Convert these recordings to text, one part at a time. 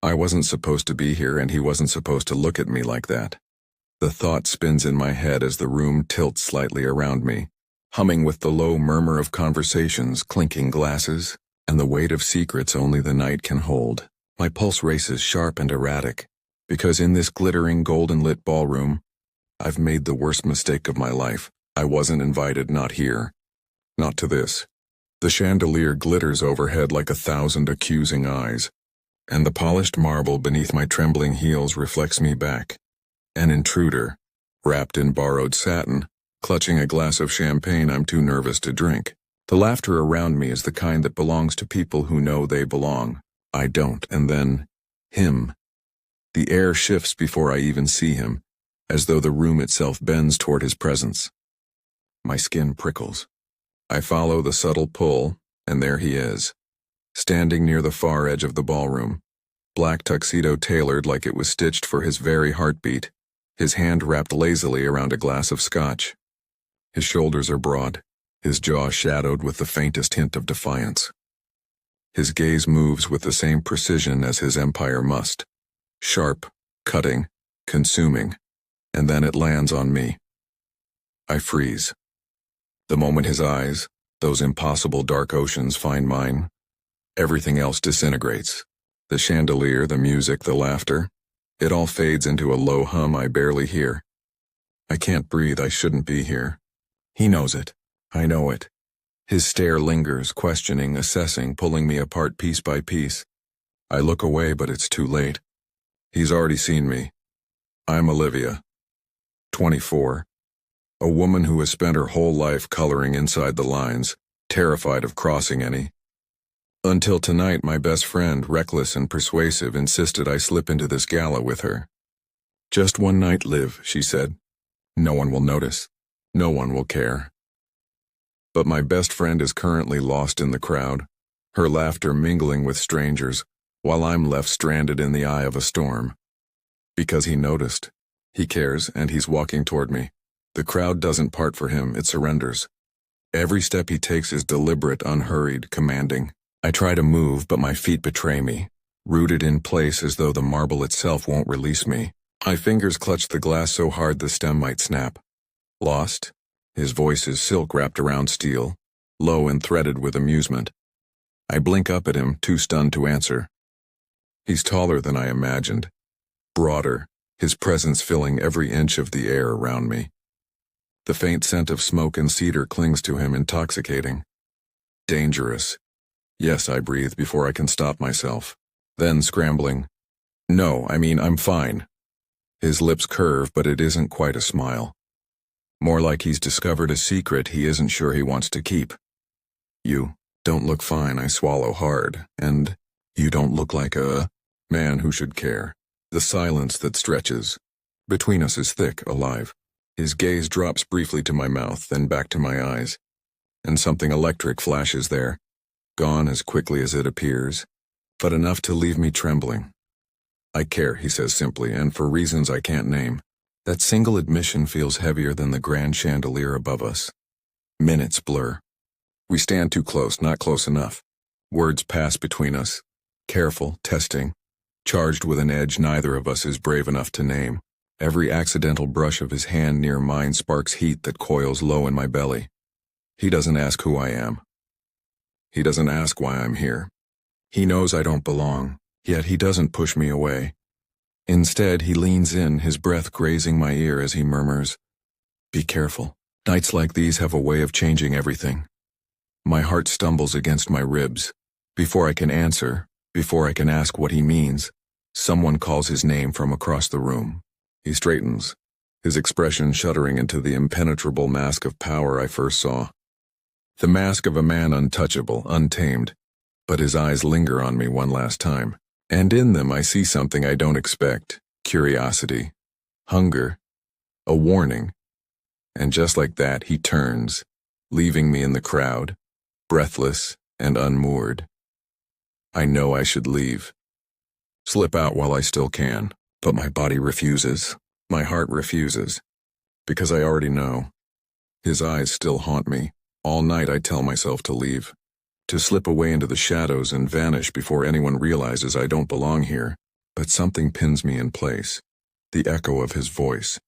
I wasn't supposed to be here and he wasn't supposed to look at me like that. The thought spins in my head as the room tilts slightly around me, humming with the low murmur of conversations, clinking glasses, and the weight of secrets only the night can hold. My pulse races sharp and erratic, because in this glittering golden-lit ballroom, I've made the worst mistake of my life. I wasn't invited, not here. Not to this. The chandelier glitters overhead like 1,000 accusing eyes, and the polished marble beneath my trembling heels reflects me back. An intruder, wrapped in borrowed satin, clutching a glass of champagne I'm too nervous to drink. The laughter around me is the kind that belongs to people who know they belong. I don't, and then, him. The air shifts before I even see him, as though the room itself bends toward his presence. My skin prickles. I follow the subtle pull, and there he is, standing near the far edge of the ballroom, black tuxedo tailored like it was stitched for his very heartbeat, his hand wrapped lazily around a glass of scotch. His shoulders are broad, his jaw shadowed with the faintest hint of defiance. His gaze moves with the same precision as his empire must, sharp, cutting, consuming, and then it lands on me. I freeze. The moment his eyes, those impossible dark oceans, find mine, everything else disintegrates. The chandelier, the music, the laughter, it all fades into a low hum I barely hear. I can't breathe, I shouldn't be here. He knows it. I know it. His stare lingers, questioning, assessing, pulling me apart piece by piece. I look away, but it's too late. He's already seen me. I'm Olivia, 24. A woman who has spent her whole life coloring inside the lines, terrified of crossing any. Until tonight, my best friend, reckless and persuasive, insisted I slip into this gala with her. Just one night, Liv, she said. No one will notice. No one will care. But my best friend is currently lost in the crowd, her laughter mingling with strangers, while I'm left stranded in the eye of a storm. Because he noticed. He cares, and he's walking toward me. The crowd doesn't part for him, it surrenders. Every step he takes is deliberate, unhurried, commanding. I try to move, but my feet betray me, rooted in place as though the marble itself won't release me. My fingers clutch the glass so hard the stem might snap. Lost? His voice is silk wrapped around steel, low and threaded with amusement. I blink up at him, too stunned to answer. He's taller than I imagined, broader, his presence filling every inch of the air around me. The faint scent of smoke and cedar clings to him, intoxicating. Dangerous. Yes, I breathe before I can stop myself. Then scrambling. No, I'm fine. His lips curve, but it isn't quite a smile. More like he's discovered a secret he isn't sure he wants to keep. You don't look fine, I swallow hard, and you don't look like a man who should care. The silence that stretches between us is thick, alive. His gaze drops briefly to my mouth, then back to my eyes, and something electric flashes there, gone as quickly as it appears, but enough to leave me trembling. I care, he says simply, and for reasons I can't name. That single admission feels heavier than the grand chandelier above us. Minutes blur. We stand too close, not close enough. Words pass between us, careful, testing, charged with an edge neither of us is brave enough to name. Every accidental brush of his hand near mine sparks heat that coils low in my belly. He doesn't ask who I am. He doesn't ask why I'm here. He knows I don't belong, yet he doesn't push me away. Instead, he leans in, his breath grazing my ear as he murmurs, "Be careful. Nights like these have a way of changing everything." My heart stumbles against my ribs. Before I can answer, before I can ask what he means, someone calls his name from across the room. He straightens, his expression shuddering into the impenetrable mask of power I first saw. The mask of a man untouchable, untamed, but his eyes linger on me one last time, and in them I see something I don't expect: curiosity, hunger, a warning. And just like that, he turns, leaving me in the crowd, breathless and unmoored. I know I should leave, slip out while I still can, but my body refuses, my heart refuses, because I already know. His eyes still haunt me. All night I tell myself to leave, to slip away into the shadows and vanish before anyone realizes I don't belong here. But something pins me in place. The echo of his voice.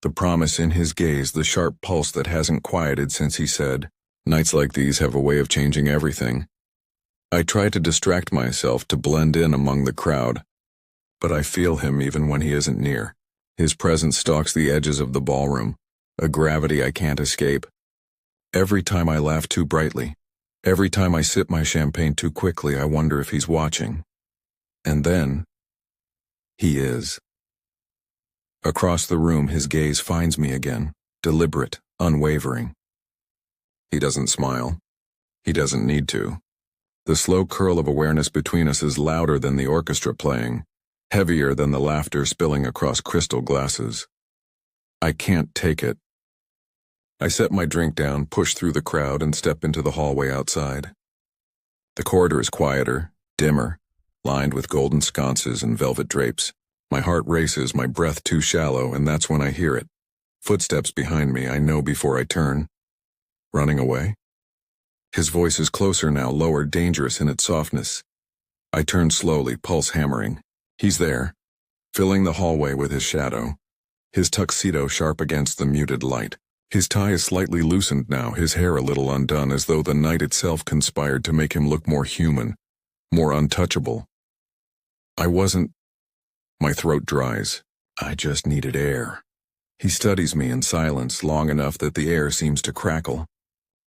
The promise in his gaze, the sharp pulse that hasn't quieted since he said, "Nights like these have a way of changing everything." I try to distract myself to blend in among the crowd, but I feel him even when he isn't near. His presence stalks the edges of the ballroom, a gravity I can't escape. Every time I laugh too brightly, every time I sip my champagne too quickly, I wonder if he's watching. And then, he is. Across the room, his gaze finds me again, deliberate, unwavering. He doesn't smile. He doesn't need to. The slow curl of awareness between us is louder than the orchestra playing, heavier than the laughter spilling across crystal glasses. I can't take it. I set my drink down, push through the crowd, and step into the hallway outside. The corridor is quieter, dimmer, lined with golden sconces and velvet drapes. My heart races, my breath too shallow, and that's when I hear it. Footsteps behind me, I know before I turn. Running away? His voice is closer now, lower, dangerous in its softness. I turn slowly, pulse hammering. He's there, filling the hallway with his shadow. His tuxedo sharp against the muted light. His tie is slightly loosened now, his hair a little undone, as though the night itself conspired to make him look more human, more untouchable. My throat dries. I just needed air. He studies me in silence long enough that the air seems to crackle.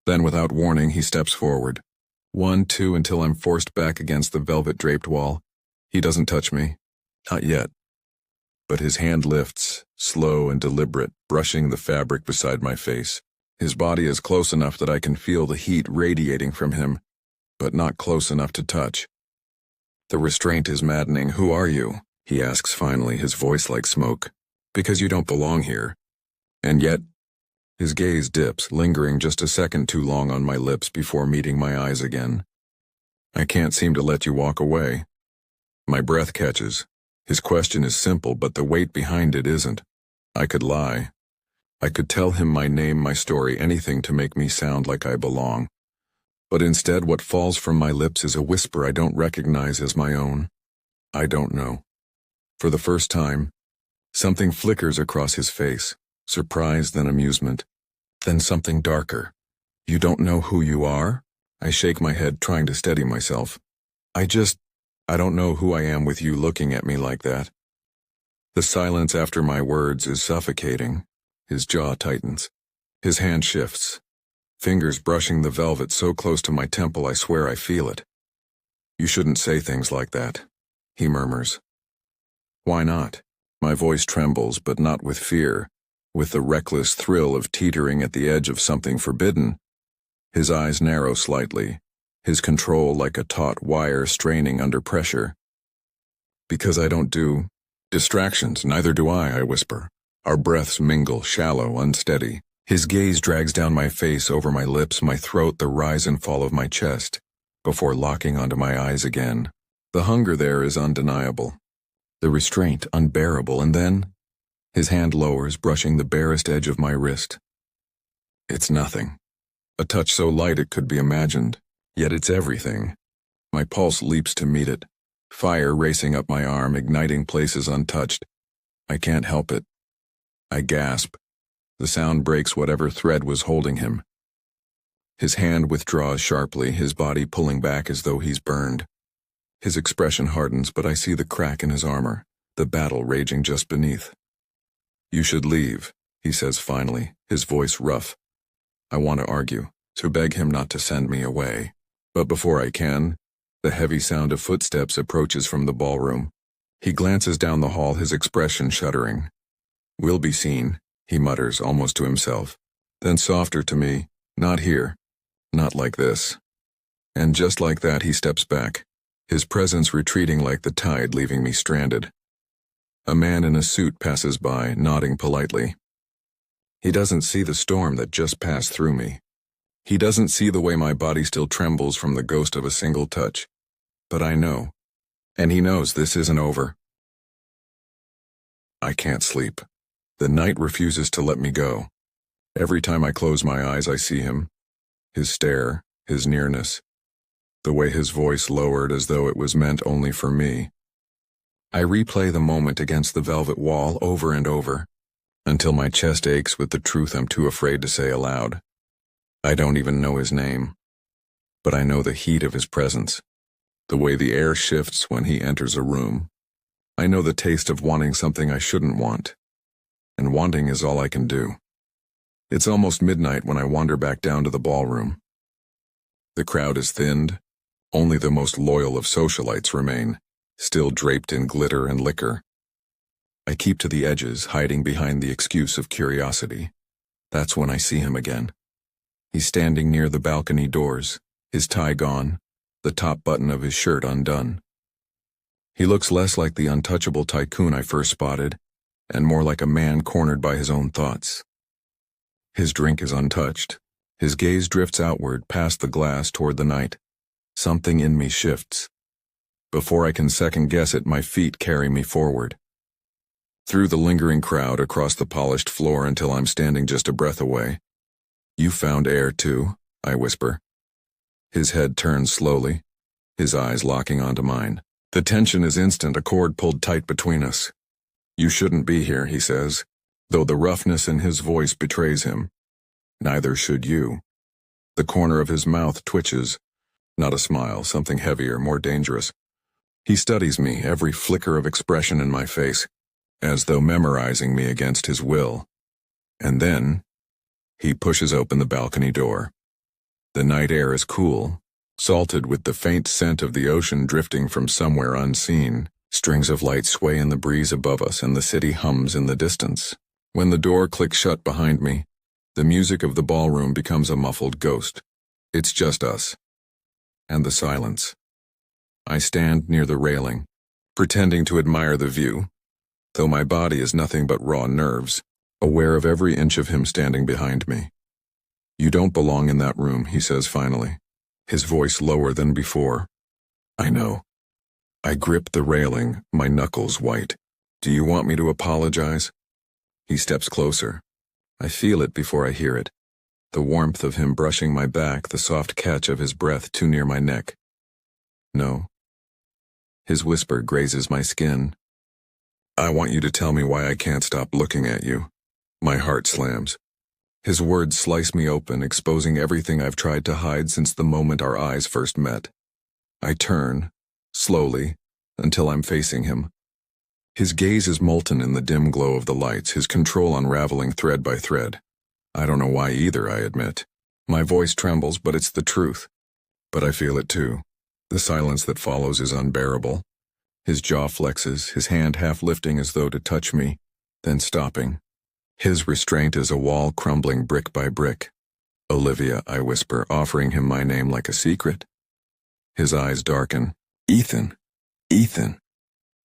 Then, without warning, he steps forward. 1, 2, until I'm forced back against the velvet-draped wall. He doesn't touch me. Not yet. But his hand lifts, slow and deliberate, brushing the fabric beside my face. His body is close enough that I can feel the heat radiating from him, but not close enough to touch. The restraint is maddening. "Who are you?" he asks finally, his voice like smoke. "Because you don't belong here." And yet, his gaze dips, lingering just a second too long on my lips before meeting my eyes again. "I can't seem to let you walk away." My breath catches. His question is simple, but the weight behind it isn't. I could lie. I could tell him my name, my story, anything to make me sound like I belong. But instead, what falls from my lips is a whisper I don't recognize as my own. I don't know. For the first time, something flickers across his face, surprise, then amusement, then something darker. "You don't know who you are?" I shake my head, trying to steady myself. I don't know who I am with you looking at me like that." The silence after my words is suffocating. His jaw tightens. His hand shifts, fingers brushing the velvet so close to my temple I swear I feel it. "You shouldn't say things like that," he murmurs. "Why not?" My voice trembles, but not with fear, with the reckless thrill of teetering at the edge of something forbidden. His eyes narrow slightly, his control like a taut wire straining under pressure. "Because I don't do distractions, neither do I whisper. Our breaths mingle, shallow, unsteady. His gaze drags down my face, over my lips, my throat, the rise and fall of my chest, before locking onto my eyes again. The hunger there is undeniable, the restraint unbearable, and then his hand lowers, brushing the barest edge of my wrist. It's nothing. A touch so light it could be imagined, yet it's everything. My pulse leaps to meet it, fire racing up my arm, igniting places untouched. I can't help it. I gasp. The sound breaks whatever thread was holding him. His hand withdraws sharply, his body pulling back as though he's burned. His expression hardens, but I see the crack in his armor, the battle raging just beneath. "You should leave," he says finally, his voice rough. I want to argue, to beg him not to send me away. But before I can, the heavy sound of footsteps approaches from the ballroom. He glances down the hall, his expression shuddering. "We'll be seen," he mutters, almost to himself. Then softer to me, "Not here. Not like this." And just like that he steps back, his presence retreating like the tide, leaving me stranded. A man in a suit passes by, nodding politely. He doesn't see the storm that just passed through me. He doesn't see the way my body still trembles from the ghost of a single touch. But I know. And he knows this isn't over. I can't sleep. The night refuses to let me go. Every time I close my eyes, I see him. His stare, his nearness. The way his voice lowered as though it was meant only for me. I replay the moment against the velvet wall over and over, until my chest aches with the truth I'm too afraid to say aloud. I don't even know his name, but I know the heat of his presence, the way the air shifts when he enters a room. I know the taste of wanting something I shouldn't want, and wanting is all I can do. It's almost midnight when I wander back down to the ballroom. The crowd is thinned. Only the most loyal of socialites remain, still draped in glitter and liquor. I keep to the edges, hiding behind the excuse of curiosity. That's when I see him again. He's standing near the balcony doors, his tie gone, the top button of his shirt undone. He looks less like the untouchable tycoon I first spotted, and more like a man cornered by his own thoughts. His drink is untouched. His gaze drifts outward past the glass toward the night. Something in me shifts. Before I can second-guess it, my feet carry me forward. Through the lingering crowd, across the polished floor until I'm standing just a breath away. "You found air too," I whisper. His head turns slowly, his eyes locking onto mine. The tension is instant, a cord pulled tight between us. "You shouldn't be here," he says, though the roughness in his voice betrays him. "Neither should you." The corner of his mouth twitches. Not a smile, something heavier, more dangerous. He studies me, every flicker of expression in my face, as though memorizing me against his will. And then, he pushes open the balcony door. The night air is cool, salted with the faint scent of the ocean drifting from somewhere unseen. Strings of light sway in the breeze above us, and the city hums in the distance. When the door clicks shut behind me, the music of the ballroom becomes a muffled ghost. It's just us. And the silence. I stand near the railing, pretending to admire the view, though my body is nothing but raw nerves, aware of every inch of him standing behind me. "You don't belong in that room," he says finally, his voice lower than before. "I know." I grip the railing, my knuckles white. "Do you want me to apologize?" He steps closer. I feel it before I hear it. The warmth of him brushing my back, the soft catch of his breath too near my neck. "No." His whisper grazes my skin. "I want you to tell me why I can't stop looking at you." My heart slams. His words slice me open, exposing everything I've tried to hide since the moment our eyes first met. I turn, slowly, until I'm facing him. His gaze is molten in the dim glow of the lights, his control unraveling thread by thread. I don't know why either, I admit. My voice trembles, but it's the truth. But I feel it too. The silence that follows is unbearable. His jaw flexes, his hand half lifting as though to touch me, then stopping. His restraint is a wall crumbling brick by brick. "Olivia," I whisper, offering him my name like a secret. His eyes darken. "Ethan. Ethan."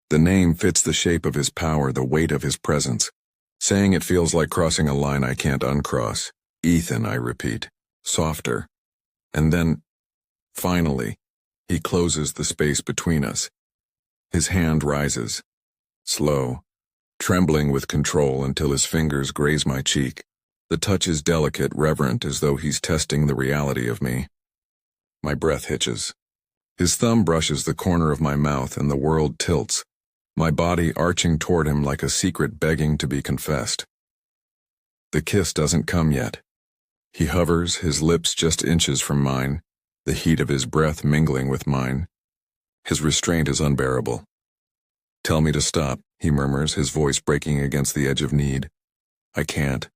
The name fits the shape of his power, the weight of his presence. Saying it feels like crossing a line I can't uncross. "Ethan," I repeat, softer. And then, finally, he closes the space between us. His hand rises, slow, trembling with control until his fingers graze my cheek. The touch is delicate, reverent, as though he's testing the reality of me. My breath hitches. His thumb brushes the corner of my mouth and the world tilts, my body arching toward him like a secret begging to be confessed. The kiss doesn't come yet. He hovers, his lips just inches from mine, the heat of his breath mingling with mine. His restraint is unbearable. "Tell me to stop," he murmurs, his voice breaking against the edge of need. I can't.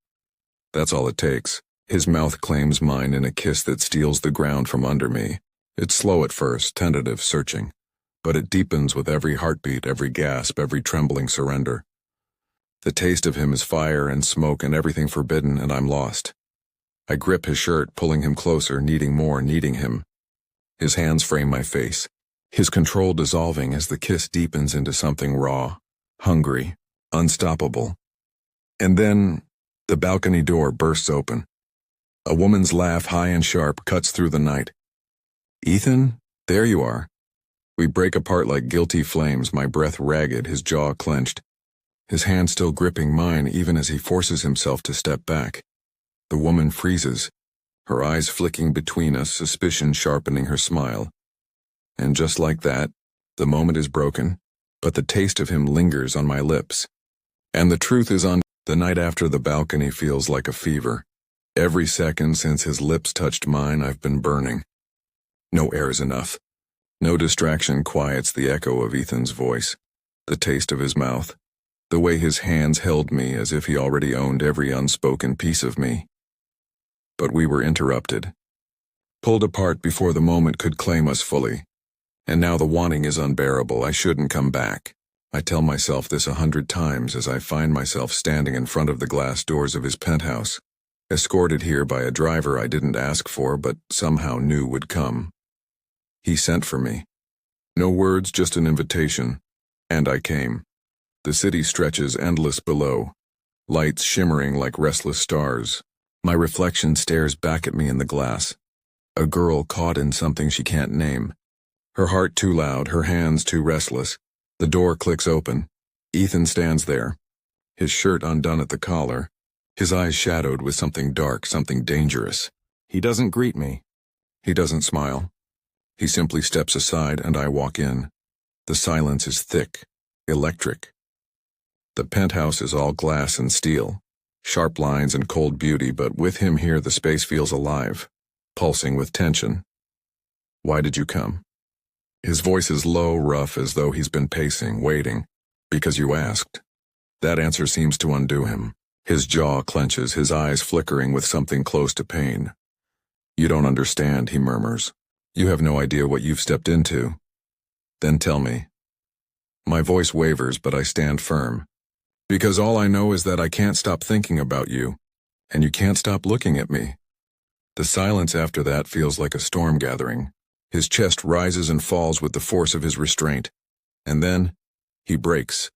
That's all it takes. His mouth claims mine in a kiss that steals the ground from under me. It's slow at first, tentative, searching, but it deepens with every heartbeat, every gasp, every trembling surrender. The taste of him is fire and smoke and everything forbidden, and I'm lost. I grip his shirt, pulling him closer, needing more, needing him. His hands frame my face, his control dissolving as the kiss deepens into something raw, hungry, unstoppable. And then, the balcony door bursts open. A woman's laugh, high and sharp, cuts through the night. "Ethan, there you are." We break apart like guilty flames, my breath ragged, his jaw clenched. His hand still gripping mine even as he forces himself to step back. The woman freezes, her eyes flicking between us, suspicion sharpening her smile. And just like that, the moment is broken. but the taste of him lingers on my lips. And the truth is, on the night after the balcony feels like a fever. Every second since his lips touched mine, I've been burning. No air is enough. No distraction quiets the echo of Ethan's voice, the taste of his mouth, the way his hands held me as if he already owned every unspoken piece of me. But we were interrupted, pulled apart before the moment could claim us fully. And now the wanting is unbearable. I shouldn't come back. I tell myself this 100 times as I find myself standing in front of the glass doors of his penthouse, escorted here by a driver I didn't ask for but somehow knew would come. He sent for me. No words, just an invitation. And I came. The city stretches endless below, lights shimmering like restless stars. My reflection stares back at me in the glass. A girl caught in something she can't name. Her heart too loud, her hands too restless. The door clicks open. Ethan stands there, his shirt undone at the collar, his eyes shadowed with something dark, something dangerous. He doesn't greet me. He doesn't smile. He simply steps aside and I walk in. The silence is thick, electric. The penthouse is all glass and steel, sharp lines and cold beauty, but with him here the space feels alive, pulsing with tension. Why did you come? His voice is low, rough, as though he's been pacing, waiting. Because you asked. That answer seems to undo him. His jaw clenches, his eyes flickering with something close to pain. You don't understand, he murmurs. You have no idea what you've stepped into. Then tell me. My voice wavers, but I stand firm. Because all I know is that I can't stop thinking about you, and you can't stop looking at me. The silence after that feels like a storm gathering. His chest rises and falls with the force of his restraint. And then, he breaks.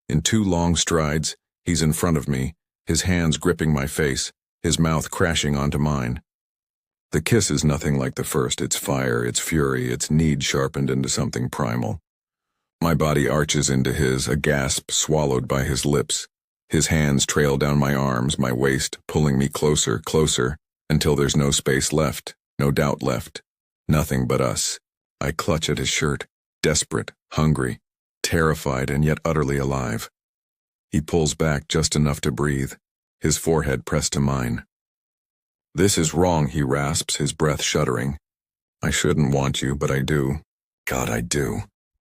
In 2 long strides, he's in front of me, his hands gripping my face, his mouth crashing onto mine. The kiss is nothing like the first. It's fire, it's fury, it's need sharpened into something primal. My body arches into his, a gasp swallowed by his lips. His hands trail down my arms, my waist, pulling me closer, closer, until there's no space left, no doubt left. Nothing but us. I clutch at his shirt, desperate, hungry, terrified, and yet utterly alive. He pulls back just enough to breathe, his forehead pressed to mine. This is wrong, he rasps, his breath shuddering. I shouldn't want you, but I do. God, I do.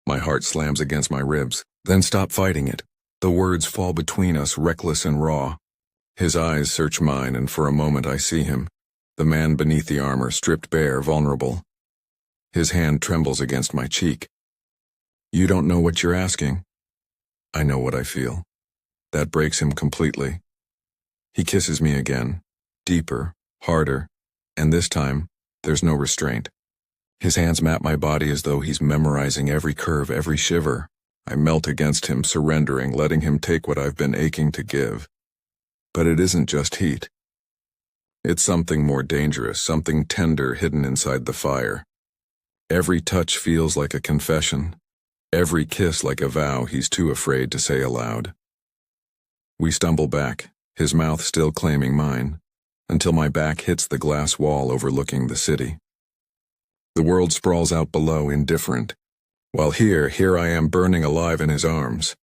My heart slams against my ribs. Then stop fighting it. The words fall between us, reckless and raw. His eyes search mine, and for a moment I see him. The man beneath the armor, stripped bare, vulnerable. His hand trembles against my cheek. You don't know what you're asking. I know what I feel. That breaks him completely. He kisses me again, deeper, harder, and this time, there's no restraint. His hands map my body as though he's memorizing every curve, every shiver. I melt against him, surrendering, letting him take what I've been aching to give. But it isn't just heat. It's something more dangerous, something tender hidden inside the fire. Every touch feels like a confession. Every kiss like a vow he's too afraid to say aloud. We stumble back, his mouth still claiming mine, until my back hits the glass wall overlooking the city. The world sprawls out below, indifferent, while here I am burning alive in his arms.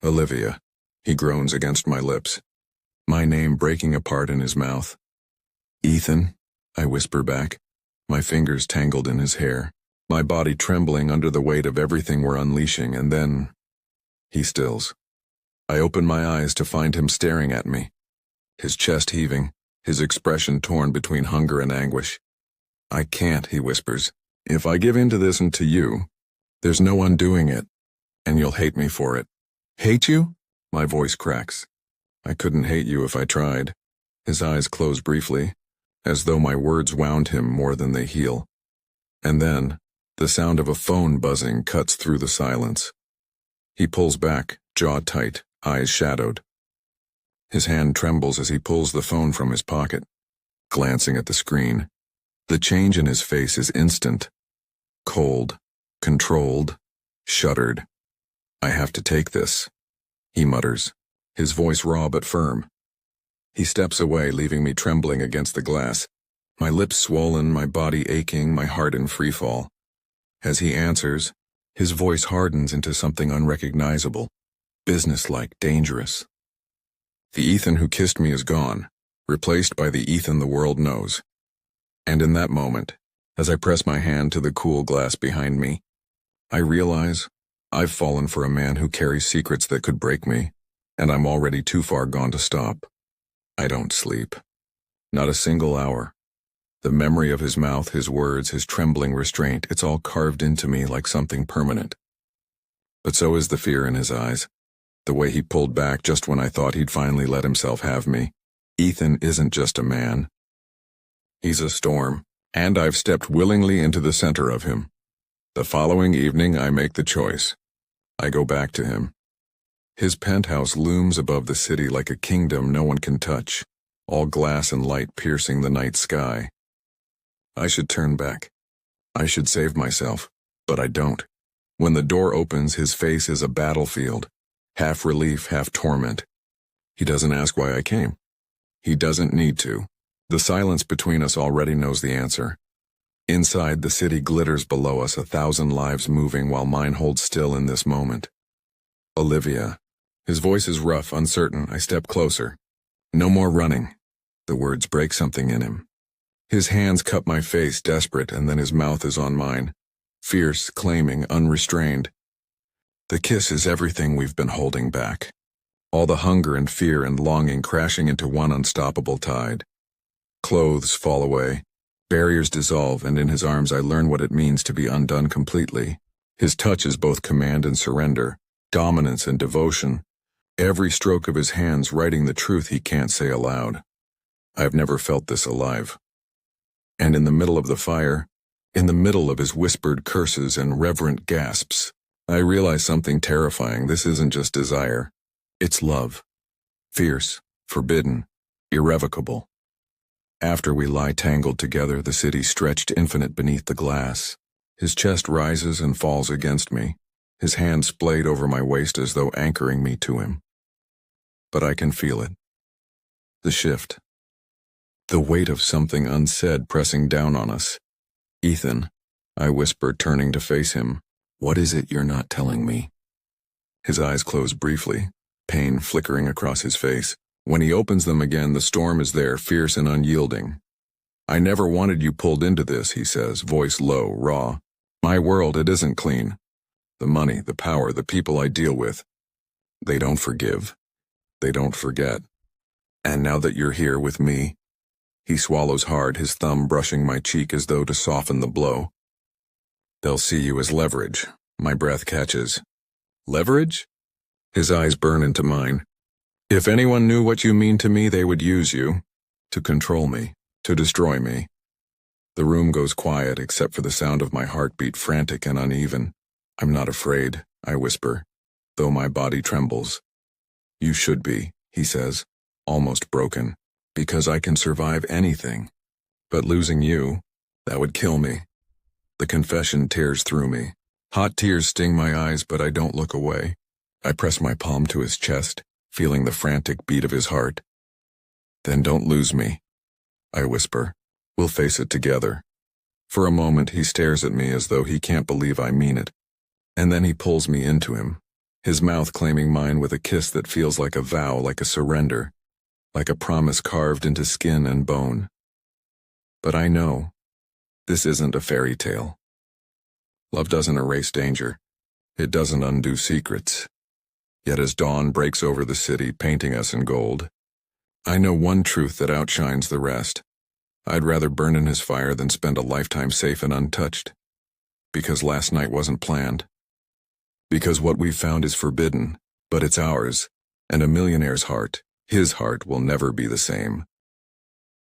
Olivia, he groans against my lips, my name breaking apart in his mouth. Ethan, I whisper back, my fingers tangled in his hair, my body trembling under the weight of everything we're unleashing, and then he stills. I open my eyes to find him staring at me, his chest heaving, his expression torn between hunger and anguish. I can't, he whispers. If I give in to this and to you, there's no undoing it, and you'll hate me for it. Hate you? My voice cracks. I couldn't hate you if I tried. His eyes close briefly, as though my words wound him more than they heal. And then, the sound of a phone buzzing cuts through the silence. He pulls back, jaw tight, eyes shadowed. His hand trembles as he pulls the phone from his pocket, glancing at the screen. The change in his face is instant. Cold, controlled, shuttered. I have to take this, he mutters, his voice raw but firm. He steps away, leaving me trembling against the glass, my lips swollen, my body aching, my heart in freefall. As he answers, His voice hardens into something unrecognizable, businesslike, dangerous. The Ethan who kissed me is gone, replaced by the Ethan the world knows. And in that moment, as I press my hand to the cool glass behind me, I realize I've fallen for a man who carries secrets that could break me, and I'm already too far gone to stop. I don't sleep. Not a single hour. The memory of his mouth, his words, his trembling restraint, it's all carved into me like something permanent. But so is the fear in his eyes. The way he pulled back just when I thought he'd finally let himself have me. Ethan isn't just a man. He's a storm, and I've stepped willingly into the center of him. The following evening I make the choice. I go back to him. His penthouse looms above the city like a kingdom no one can touch, all glass and light piercing the night sky. I should turn back. I should save myself, but I don't. When the door opens, his face is a battlefield, half relief, half torment. He doesn't ask why I came. He doesn't need to. The silence between us already knows the answer. Inside, the city glitters below us, 1,000 lives moving while mine holds still in this moment. Olivia. His voice is rough, uncertain. I step closer. No more running. The words break something in him. His hands cup my face, desperate, and then his mouth is on mine. Fierce, claiming, unrestrained. The kiss is everything we've been holding back. All the hunger and fear and longing crashing into one unstoppable tide. Clothes fall away. Barriers dissolve, and in his arms I learn what it means to be undone completely. His touch is both command and surrender, dominance and devotion. Every stroke of his hands writing the truth he can't say aloud. I've never felt this alive. And in the middle of the fire, in the middle of his whispered curses and reverent gasps, I realize something terrifying. This isn't just desire. It's love. Fierce, forbidden, irrevocable. After we lie tangled together, the city stretched infinite beneath the glass. His chest rises and falls against me, his hand splayed over my waist as though anchoring me to him. But I can feel it. The shift. The weight of something unsaid pressing down on us. Ethan, I whisper, turning to face him, what is it you're not telling me? His eyes close briefly, pain flickering across his face. When he opens them again, the storm is there, fierce and unyielding. I never wanted you pulled into this, he says, voice low, raw. My world, it isn't clean. The money, the power, the people I deal with. They don't forgive. They don't forget. And now that you're here with me, he swallows hard, his thumb brushing my cheek as though to soften the blow. They'll see you as leverage. My breath catches. Leverage? His eyes burn into mine. If anyone knew what you mean to me, they would use you. To control me. To destroy me. The room goes quiet except for the sound of my heartbeat, frantic and uneven. I'm not afraid, I whisper, though my body trembles. You should be, he says, almost broken, because I can survive anything. But losing you, that would kill me. The confession tears through me. Hot tears sting my eyes, but I don't look away. I press my palm to his chest, feeling the frantic beat of his heart. Then don't lose me, I whisper. We'll face it together. For a moment he stares at me as though he can't believe I mean it. And then he pulls me into him, his mouth claiming mine with a kiss that feels like a vow, like a surrender, like a promise carved into skin and bone. But I know, this isn't a fairy tale. Love doesn't erase danger. It doesn't undo secrets. Yet as dawn breaks over the city, painting us in gold, I know one truth that outshines the rest. I'd rather burn in his fire than spend a lifetime safe and untouched. Because last night wasn't planned. Because what we've found is forbidden, but it's ours, and a millionaire's heart, his heart, will never be the same.